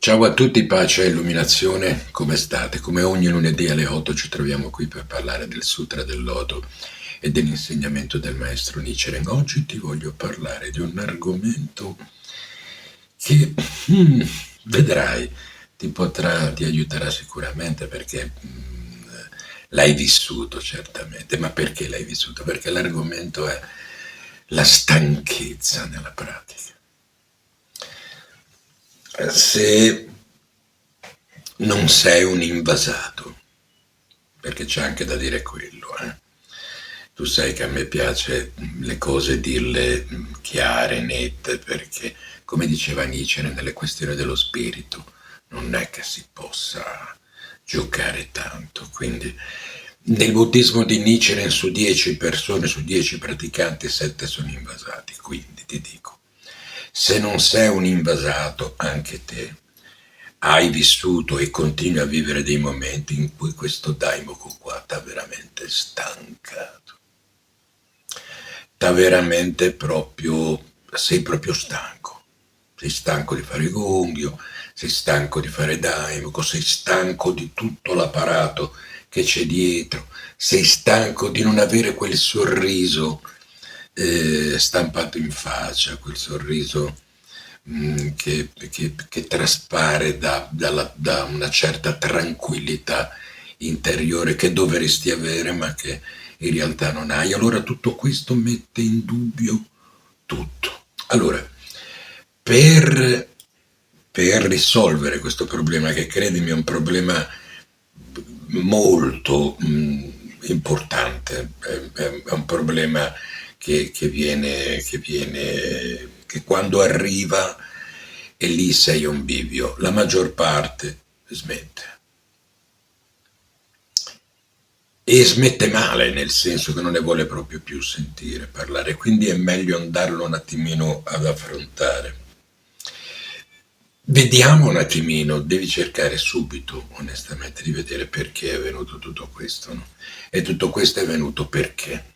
Ciao a tutti, pace e illuminazione, come state? Come ogni lunedì alle 8 ci troviamo qui per parlare del Sutra del Loto e dell'insegnamento del maestro Nichiren. Oggi ti voglio parlare di un argomento che vedrai, ti aiuterà sicuramente perché l'hai vissuto certamente. Ma perché l'hai vissuto? Perché l'argomento è la stanchezza nella pratica. Se non sei un invasato, perché c'è anche da dire quello, tu sai che a me piace le cose dirle chiare, nette, perché come diceva Nietzsche nelle questioni dello spirito, non è che si possa giocare tanto. Quindi nel buddismo di Nietzsche su 10 persone, su 10 praticanti, 7 sono invasati. Quindi ti dico, se non sei un invasato, anche te hai vissuto e continui a vivere dei momenti in cui questo Daimoku qua t'ha veramente stancato. T'ha veramente proprio, sei proprio stanco. Sei stanco di fare gonghio, sei stanco di fare Daimoku, sei stanco di tutto l'apparato che c'è dietro, sei stanco di non avere quel sorriso stampato in faccia, quel sorriso che traspare da una certa tranquillità interiore che dovresti avere ma che in realtà non hai. Allora tutto questo mette in dubbio tutto. Allora, per, per risolvere questo problema, che credimi è un problema molto importante, è un problema che quando arriva e lì sei un bivio, la maggior parte smette. E smette male, nel senso che non ne vuole proprio più sentire parlare, quindi è meglio andarlo un attimino ad affrontare. Vediamo un attimino, devi cercare subito, onestamente, di vedere perché è venuto tutto questo, no? E tutto questo è venuto perché?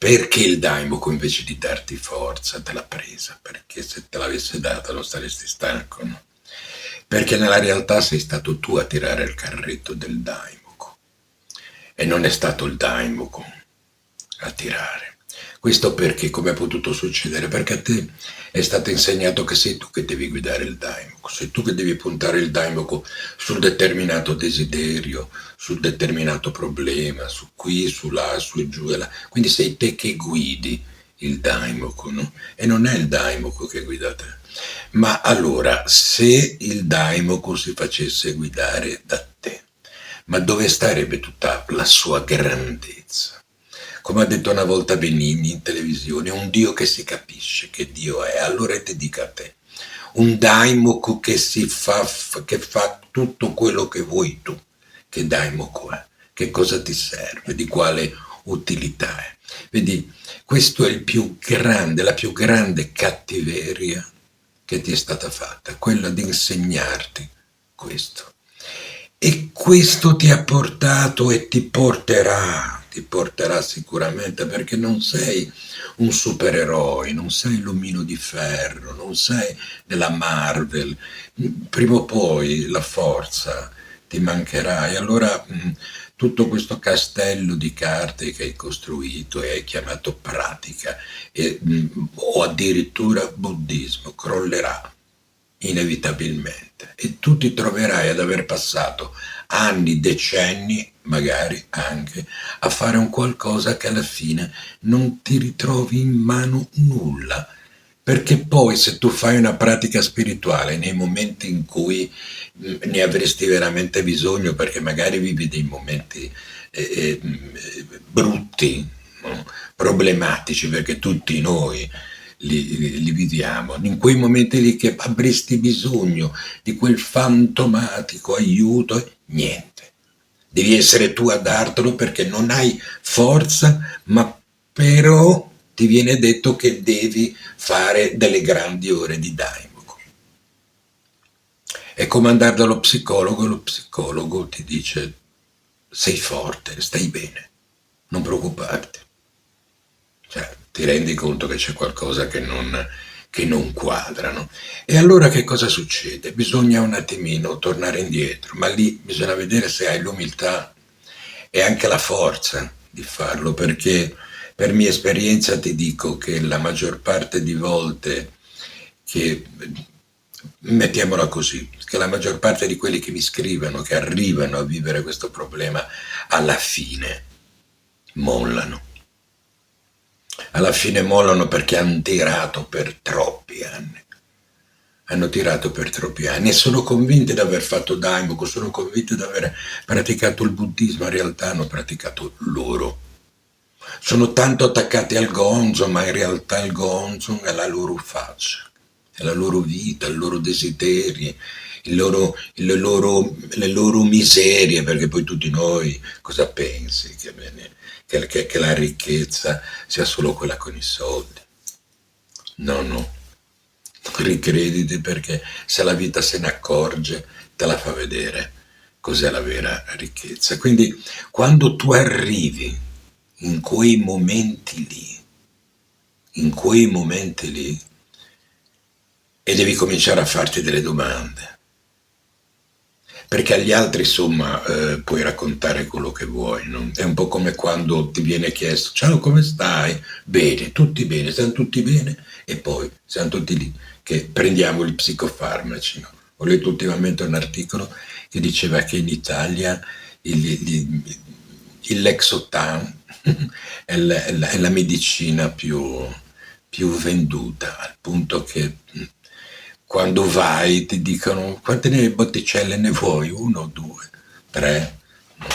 Perché il Daimoku invece di darti forza te l'ha presa? Perché se te l'avesse data non saresti stanco, no? Perché nella realtà sei stato tu a tirare il carretto del Daimoku e non è stato il Daimoku a tirare. Questo perché, come è potuto succedere? Perché a te è stato insegnato che sei tu che devi guidare il Daimoku, sei tu che devi puntare il Daimoku sul determinato desiderio, sul determinato problema, su qui, su là, su e giù e là. Quindi sei te che guidi il Daimoku, no? E non è il Daimoku che guida te. Ma allora, se il Daimoku si facesse guidare da te, ma dove starebbe tutta la sua grandezza? Come ha detto una volta Benigni in televisione, un Dio che si capisce che Dio è, allora è dedica a te. Un Daimoku che fa tutto quello che vuoi tu. Che Daimoku è? Che cosa ti serve? Di quale utilità è? Vedi, questo è la più grande cattiveria che ti è stata fatta, quella di insegnarti questo. E questo ti ha portato e ti porterà sicuramente perché non sei un supereroe, non sei l'omino di ferro, non sei della Marvel. Prima o poi la forza ti mancherà e allora tutto questo castello di carte che hai costruito e hai chiamato pratica o addirittura buddismo crollerà inevitabilmente e tu ti troverai ad aver passato anni, decenni, magari anche, a fare un qualcosa che alla fine non ti ritrovi in mano nulla. Perché poi se tu fai una pratica spirituale nei momenti in cui ne avresti veramente bisogno, perché magari vivi dei momenti brutti, no? Problematici, perché tutti noi li viviamo, in quei momenti lì che avresti bisogno di quel fantomatico aiuto, niente. Devi essere tu a dartelo perché non hai forza, ma però ti viene detto che devi fare delle grandi ore di Daimoku. È come andare dallo psicologo e lo psicologo ti dice sei forte, stai bene, non preoccuparti. Cioè, ti rendi conto che c'è qualcosa che non quadrano. E allora che cosa succede? Bisogna un attimino tornare indietro, ma lì bisogna vedere se hai l'umiltà e anche la forza di farlo, perché per mia esperienza ti dico che la maggior parte di volte che, mettiamola così, che la maggior parte di quelli che mi scrivono, che arrivano a vivere questo problema, alla fine mollano. Alla fine mollano perché hanno tirato per troppi anni. Hanno tirato per troppi anni e sono convinti di aver fatto Daimoku, sono convinti di aver praticato il buddismo, in realtà hanno praticato loro. Sono tanto attaccati al Gonzo, ma in realtà il Gonzo è la loro faccia, è la loro vita, i loro desideri, le loro miserie, perché poi tutti noi cosa pensi? Che la ricchezza sia solo quella con i soldi. No, no, ricrediti perché se la vita se ne accorge, te la fa vedere cos'è la vera ricchezza. Quindi quando tu arrivi in quei momenti lì, in quei momenti lì, e devi cominciare a farti delle domande, perché agli altri insomma puoi raccontare quello che vuoi, no? È un po' come quando ti viene chiesto ciao come stai? Bene, stanno tutti bene e poi siamo tutti lì che prendiamo gli psicofarmaci, no? Ho letto ultimamente un articolo che diceva che in Italia il Lexotan è la medicina più venduta, al punto che quando vai ti dicono quante botticelle ne vuoi? Uno, due, tre? No,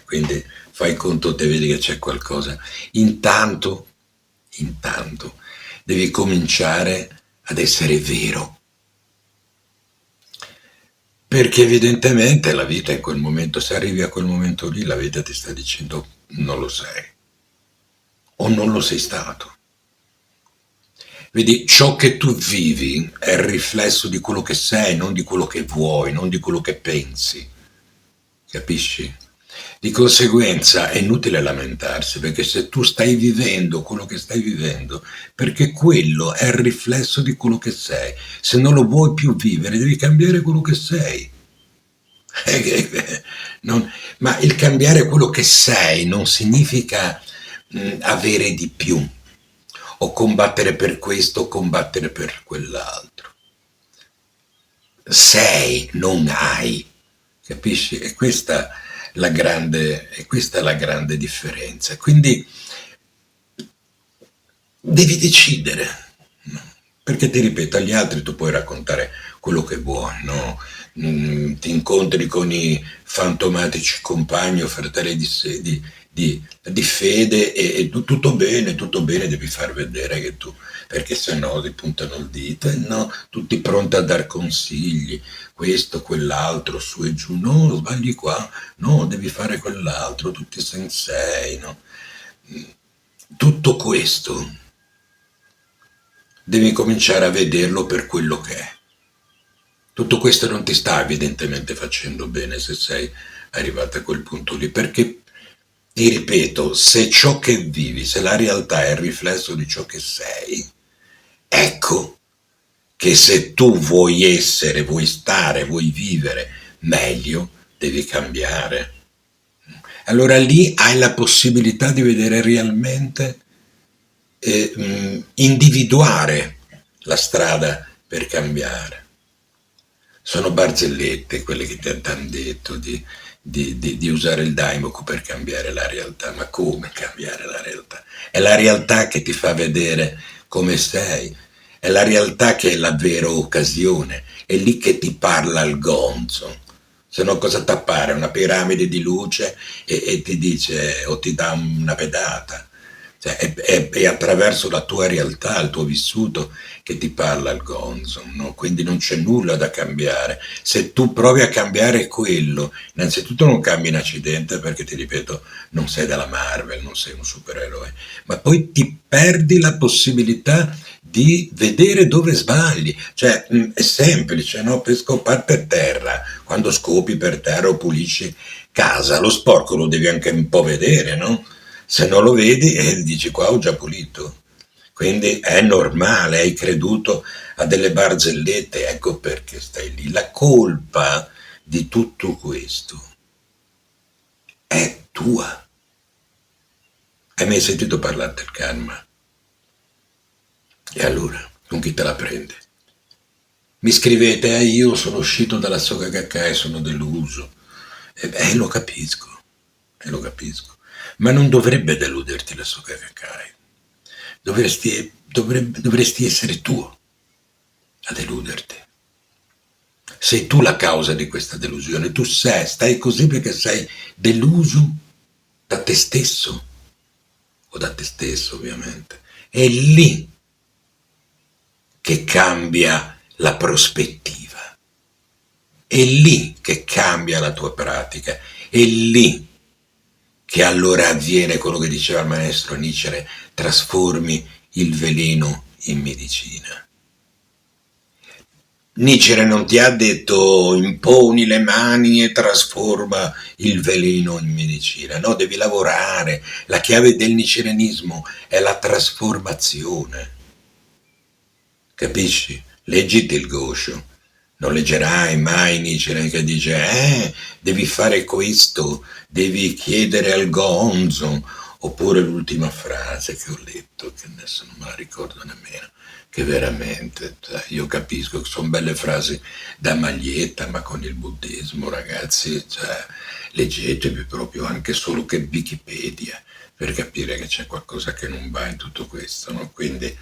quindi fai conto te vedi che c'è qualcosa. Intanto devi cominciare ad essere vero, perché evidentemente la vita in quel momento, se arrivi a quel momento lì, la vita ti sta dicendo non lo sei o non lo sei stato. Vedi, ciò che tu vivi è il riflesso di quello che sei, non di quello che vuoi, non di quello che pensi. Capisci? Di conseguenza è inutile lamentarsi, perché se tu stai vivendo quello che stai vivendo, perché quello è il riflesso di quello che sei. Se non lo vuoi più vivere, devi cambiare quello che sei. Non- ma il cambiare quello che sei non significa avere di più o combattere per questo o combattere per quell'altro. Sei, non hai, capisci? E questa è la grande differenza. Quindi devi decidere, no? Perché ti ripeto, agli altri tu puoi raccontare quello che vuoi, no? Ti incontri con i fantomatici compagni o fratelli di fede e tutto bene, devi far vedere che tu, perché se no ti puntano il dito, e no, tutti pronti a dar consigli, questo, quell'altro, su e giù, no, sbagli qua, no, devi fare quell'altro, tutti sensei, no? Tutto questo devi cominciare a vederlo per quello che è. Tutto questo non ti sta evidentemente facendo bene se sei arrivato a quel punto lì, perché ti ripeto, se ciò che vivi, se la realtà è il riflesso di ciò che sei, ecco che se tu vuoi essere, vuoi stare, vuoi vivere meglio, devi cambiare. Allora lì hai la possibilità di vedere realmente individuare la strada per cambiare. Sono barzellette quelle che ti hanno detto di usare il Daimoku per cambiare la realtà, ma come cambiare la realtà? È la realtà che ti fa vedere come sei, è la realtà che è la vera occasione, è lì che ti parla il gonzo. Se no cosa ti appare? Una piramide di luce e ti dice o ti dà una pedata. Cioè, è attraverso la tua realtà, il tuo vissuto che ti parla il gonzo, no? Quindi non c'è nulla da cambiare. Se tu provi a cambiare quello, innanzitutto non cambi in accidente perché ti ripeto, non sei della Marvel, non sei un supereroe, ma poi ti perdi la possibilità di vedere dove sbagli. Cioè, è semplice, no? Per scopare per terra, quando scopi per terra o pulisci casa, lo sporco lo devi anche un po' vedere, no? Se non lo vedi dici qua ho già pulito. Quindi è normale, hai creduto a delle barzellette, ecco perché stai lì. La colpa di tutto questo è tua. Hai mai sentito parlare del karma? E allora, con chi te la prende? Mi scrivete, io sono uscito dalla Soka Gakkai e sono deluso. Lo capisco, lo capisco. Ma non dovrebbe deluderti la Soka Gakkai. Dovresti essere tu a deluderti. Sei tu la causa di questa delusione. Tu stai così perché sei deluso da te stesso, o da te stesso ovviamente. È lì che cambia la prospettiva, è lì che cambia la tua pratica, è lì che allora avviene quello che diceva il maestro Nietzsche, trasformi il veleno in medicina. Nietzsche non ti ha detto imponi le mani e trasforma il veleno in medicina, no, devi lavorare. La chiave del nietzscheanismo è la trasformazione, capisci? Leggiti il Gosho, non leggerai mai Nietzsche che dice devi fare questo, devi chiedere al Gonzo, oppure l'ultima frase che ho letto, che adesso non me la ricordo nemmeno, che veramente, cioè, io capisco che sono belle frasi da maglietta, ma con il buddismo, ragazzi, cioè, leggetevi proprio anche solo che Wikipedia per capire che c'è qualcosa che non va in tutto questo, no? Quindi,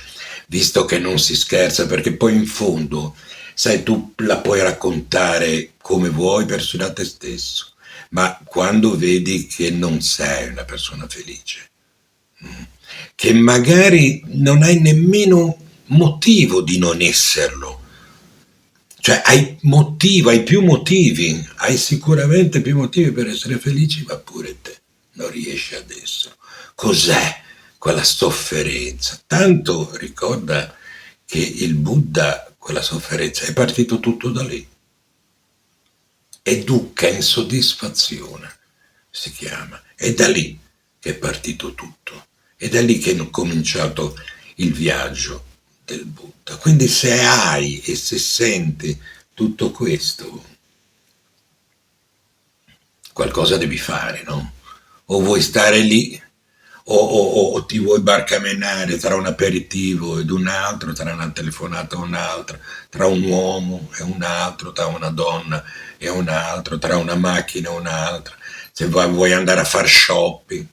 visto che non si scherza, perché poi in fondo, sai, tu la puoi raccontare come vuoi, persino a te stesso, ma quando vedi che non sei una persona felice, che magari non hai nemmeno motivo di non esserlo, cioè hai più motivi, hai sicuramente più motivi per essere felici, ma pure te non riesci ad esserlo. Cos'è quella sofferenza? Tanto ricorda che il Buddha, quella sofferenza, è partito tutto da lì. È dukkha, insoddisfazione, si chiama. È da lì che è partito tutto. È da lì che è cominciato il viaggio del Buddha. Quindi se hai e se senti tutto questo, qualcosa devi fare, no? O vuoi stare lì, o ti vuoi barcamenare tra un aperitivo ed un altro, tra una telefonata e un'altra, tra un uomo e un altro, tra una donna e un altro, tra una macchina e un'altra. Se vuoi andare a fare shopping,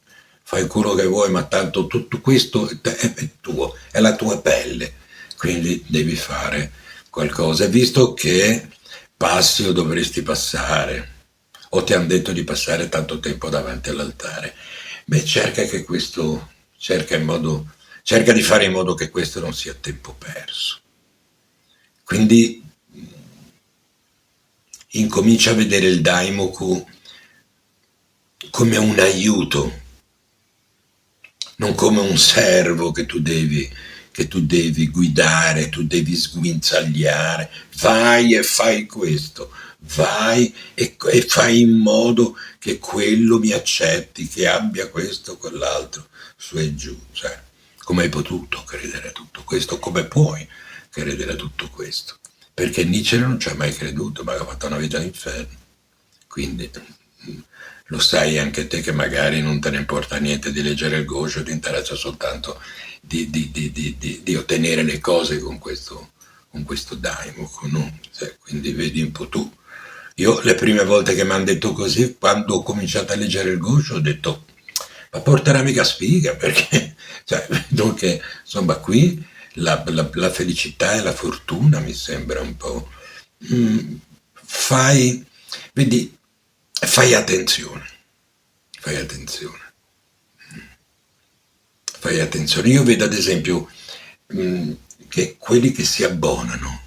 fai quello che vuoi, ma tanto tutto questo è tuo, è la tua pelle, quindi devi fare qualcosa. E visto che passi o dovresti passare, o ti hanno detto di passare tanto tempo davanti all'altare, beh, cerca di fare in modo che questo non sia tempo perso. Quindi incomincia a vedere il Daimoku come un aiuto, non come un servo che tu devi guidare, tu devi sguinzagliare. Vai e fai questo, vai e fai in modo che quello mi accetti, che abbia questo o quell'altro, su e giù. Cioè, come hai potuto credere a tutto questo? Come puoi credere a tutto questo? Perché Nietzsche non ci ha mai creduto, ma ha fatto una vita all'inferno. Quindi lo sai anche te che magari non te ne importa niente di leggere il Gosho, ti interessa soltanto di ottenere le cose con questo Daimoku, no? Quindi vedi un po' tu. Io le prime volte che mi hanno detto così, quando ho cominciato a leggere il Gosho, ho detto, ma porterà mica sfiga, perché cioè, vedo che insomma qui la felicità e la fortuna mi sembra un po'. Mm, fai, vedi, fai attenzione, fai attenzione, fai attenzione. Io vedo ad esempio che quelli che si abbonano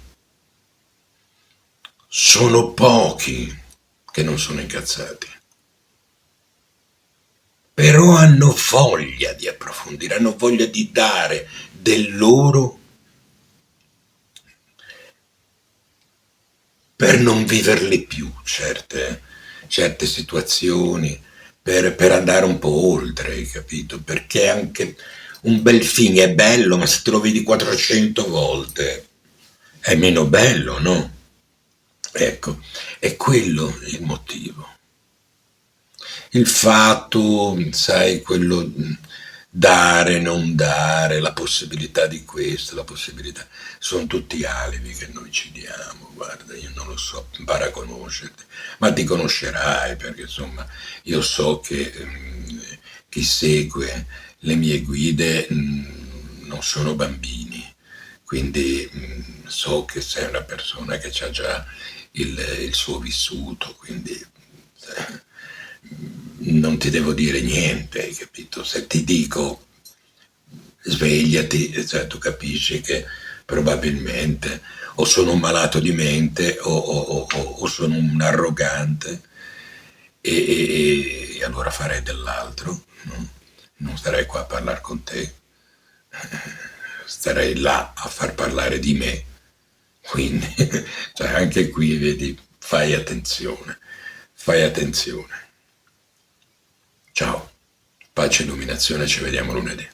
sono pochi che non sono incazzati, però hanno voglia di approfondire, hanno voglia di dare del loro per non viverle più certe situazioni, per andare un po' oltre, hai capito? Perché anche Un bel film è bello, ma se te lo vedi 400 volte è meno bello, no? Ecco, è quello il motivo. Il fatto, sai, quello dare, non dare, la possibilità di questo, la possibilità, sono tutti alibi che noi ci diamo, guarda, io non lo so, impara a conoscerti, ma ti conoscerai perché insomma io so che chi segue le mie guide non sono bambini, quindi so che sei una persona che ha già il suo vissuto, quindi non ti devo dire niente, hai capito? Se ti dico svegliati, cioè, tu capisci che probabilmente o sono un malato di mente o sono un arrogante e allora farei dell'altro, no? Non starei qua a parlare con te, starei là a far parlare di me. Quindi, cioè, anche qui vedi, fai attenzione, fai attenzione. Ciao, pace e illuminazione, ci vediamo lunedì.